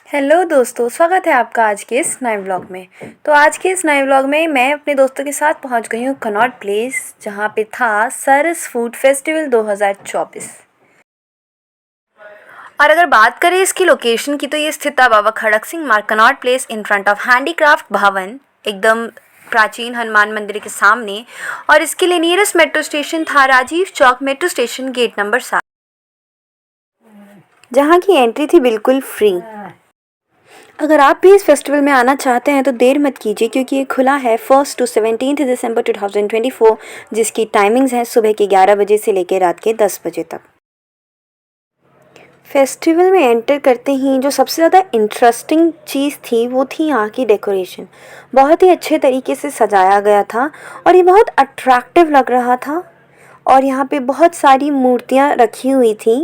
Hello दोस्तों, स्वागत है आपका आज के इस नए व्लॉग में। तो आज के इस नए व्लॉग में मैं अपने दोस्तों के साथ पहुंच गई हूँ कनॉट प्लेस, जहाँ पे था सरस फूड फेस्टिवल 2024। और अगर बात करें इसकी लोकेशन की, तो ये स्थित है बाबा खड़क सिंह मार्ग, Connaught place, in front of handicraft भवन, एकदम प्राचीन हनुमान मंदिर के सामने। और इसके लिए नियरेस्ट मेट्रो स्टेशन था Rajiv Chowk metro station, gate number 7, जहाँ की एंट्री थी बिल्कुल फ्री। अगर आप भी इस फेस्टिवल में आना चाहते हैं तो देर मत कीजिए, क्योंकि ये खुला है 1 to 17 दिसंबर 2024, जिसकी टाइमिंग्स हैं सुबह के 11 बजे से लेकर रात के 10 बजे तक। फेस्टिवल में एंटर करते ही जो सबसे ज़्यादा इंटरेस्टिंग चीज़ थी वो थी यहाँ की डेकोरेशन। बहुत ही अच्छे तरीके से सजाया गया था और ये बहुत अट्रैक्टिव लग रहा था। और यहाँ पे बहुत सारी मूर्तियाँ रखी हुई थी।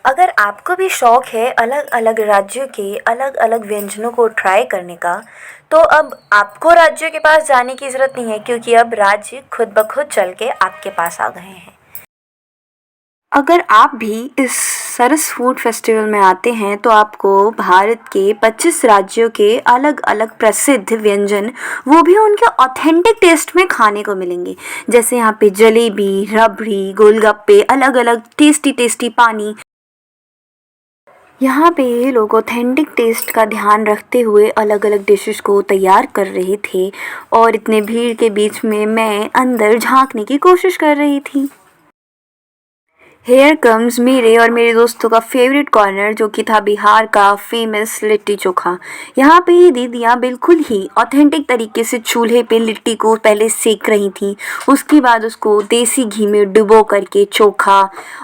अगर आपको भी शौक़ है अलग अलग राज्यों के अलग अलग व्यंजनों को ट्राई करने का, तो अब आपको राज्यों के पास जाने की ज़रूरत नहीं है, क्योंकि अब राज्य खुद ब खुद चल के आपके पास आ गए हैं। अगर आप भी इस सरस फूड फेस्टिवल में आते हैं तो आपको भारत के 25 राज्यों के अलग अलग प्रसिद्ध व्यंजन, वो भी उनके ऑथेंटिक टेस्ट में खाने को मिलेंगे। जैसे यहाँ पे जलेबी, रबड़ी, गोलगप्पे, अलग अलग टेस्टी टेस्टी पानी। यहाँ पे लोग ऑथेंटिक टेस्ट का ध्यान रखते हुए अलग अलग डिशेस को तैयार कर रहे थे, और इतने भीड़ के बीच में मैं अंदर झांकने की कोशिश कर रही थी। हेयर कम्स मेरे और मेरे दोस्तों का फेवरेट कॉर्नर, जो कि था बिहार का फेमस लिट्टी चोखा। यहाँ पे ये दीदियाँ बिल्कुल ही ऑथेंटिक तरीके से चूल्हे पे लिट्टी को पहले सेक रही थी, उसके बाद उसको देसी घी में डुबो करके चोखा,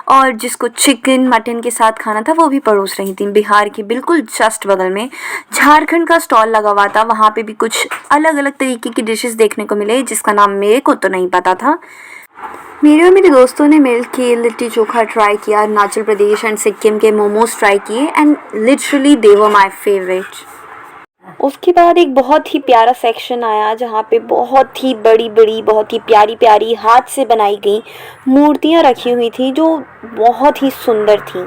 और जिसको चिकन मटन के साथ खाना था वो भी परोस रही थी। बिहार के बिल्कुल जस्ट बगल में झारखंड का स्टॉल लगा हुआ था, वहाँ पे भी कुछ अलग अलग तरीके की डिशेस देखने को मिले, जिसका नाम मेरे को तो नहीं पता था। मेरे और मेरे दोस्तों ने मिलकर लिट्टी चोखा ट्राई किया, अरुणाचल प्रदेश एंड सिक्किम के मोमोज ट्राई किए, and literally they were my favourite. उसके बाद एक बहुत ही प्यारा सेक्शन आया, जहाँ पे बहुत ही बड़ी बड़ी, बहुत ही प्यारी प्यारी हाथ से बनाई गई मूर्तियाँ रखी हुई थी, जो बहुत ही सुंदर थी।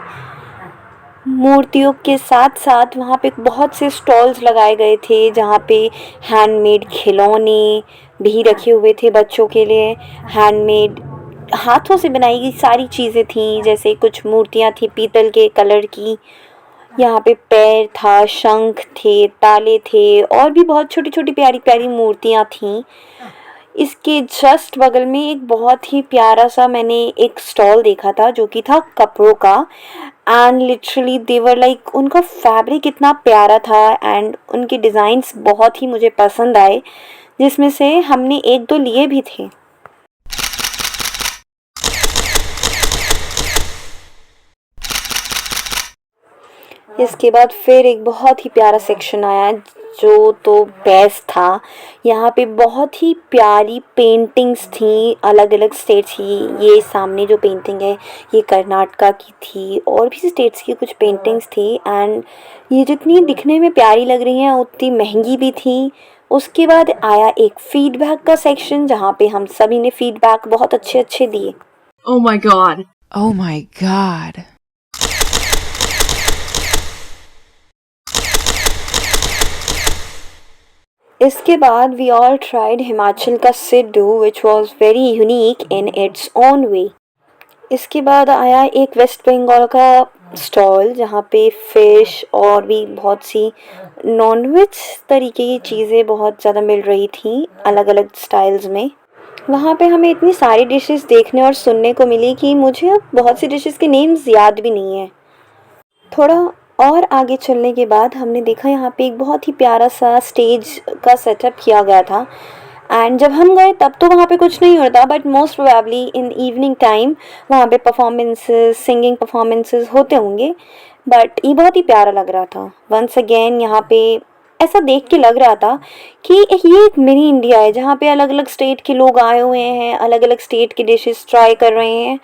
मूर्तियों के साथ साथ वहाँ पे बहुत से स्टॉल्स लगाए गए थे, जहाँ पे हैंडमेड खिलौने भी रखे हुए थे बच्चों के लिए। हैंडमेड हाथों से बनाई गई सारी चीज़ें थी, जैसे कुछ मूर्तियाँ थी पीतल के कलर की। यहाँ पे पैर था, शंख थे, ताले थे, और भी बहुत छोटी छोटी प्यारी प्यारी मूर्तियाँ थीं। इसके जस्ट बगल में एक बहुत ही प्यारा सा मैंने एक स्टॉल देखा था, जो कि था कपड़ों का। एंड लिटरली देवर लाइक, उनका फैब्रिक इतना प्यारा था एंड उनके डिज़ाइंस बहुत ही मुझे पसंद आए, जिसमें से हमने एक दो लिए भी थे। इसके बाद फिर एक बहुत ही प्यारा सेक्शन आया, जो तो बेस्ट था। यहाँ पे बहुत ही प्यारी पेंटिंग्स थी अलग अलग स्टेट्स की। ये सामने जो पेंटिंग है ये कर्नाटका की थी, और भी स्टेट्स की कुछ पेंटिंग्स थी, एंड ये जितनी दिखने में प्यारी लग रही हैं उतनी महंगी भी थी। उसके बाद आया एक फीडबैक का सेक्शन, जहाँ पे हम सभी ने फीडबैक बहुत अच्छे अच्छे दिए। Oh my god. Oh my god. इसके बाद वी ऑल ट्राइड हिमाचल का siddu, which was very unique in its own way. इसके बाद आया एक वेस्ट बंगाल का स्टॉल, जहाँ पे फ़िश और भी बहुत सी नॉनवेज तरीके की चीज़ें बहुत ज़्यादा मिल रही थी अलग अलग स्टाइल्स में। वहाँ पे हमें इतनी सारी डिशेस देखने और सुनने को मिली कि मुझे अब बहुत सी डिशेस के नेम्स याद भी नहीं है। थोड़ा और आगे चलने के बाद हमने देखा यहाँ पे एक बहुत ही प्यारा सा स्टेज का सेटअप किया गया था, एंड जब हम गए तब तो वहाँ पे कुछ नहीं होता, but most probably in evening time वहाँ पे परफॉर्मेंसेस, सिंगिंग परफॉर्मेंसेस होते होंगे। बट ये बहुत ही प्यारा लग रहा था। वंस अगेन यहाँ पे ऐसा देख के लग रहा था कि ये एक मिनी इंडिया है, जहाँ पे अलग अलग स्टेट के लोग आए हुए हैं, अलग अलग स्टेट की डिशेस ट्राई कर रहे हैं।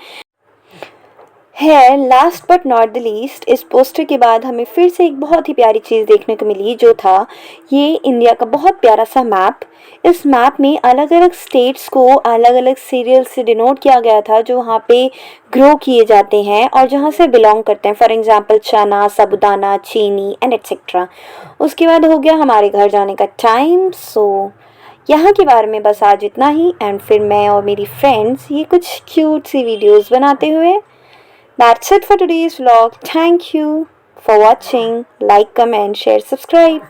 है last but not the least, इस पोस्टर के बाद हमें फिर से एक बहुत ही प्यारी चीज़ देखने को मिली, जो था ये इंडिया का बहुत प्यारा सा मैप। इस मैप में अलग अलग स्टेट्स को अलग अलग सीरियल से डिनोट किया गया था, जो वहाँ पे ग्रो किए जाते हैं और जहाँ से बिलोंग करते हैं। फॉर एग्जांपल चना, साबूदाना, चीनी एंड एट्सेट्रा। उसके बाद हो गया हमारे घर जाने का टाइम। सो यहाँ के बारे में बस आज इतना ही, एंड फिर मैं और मेरी फ्रेंड्स ये कुछ क्यूट सी वीडियोस बनाते हुए। That's it for today's vlog. Thank you for watching. Like, comment, share, subscribe.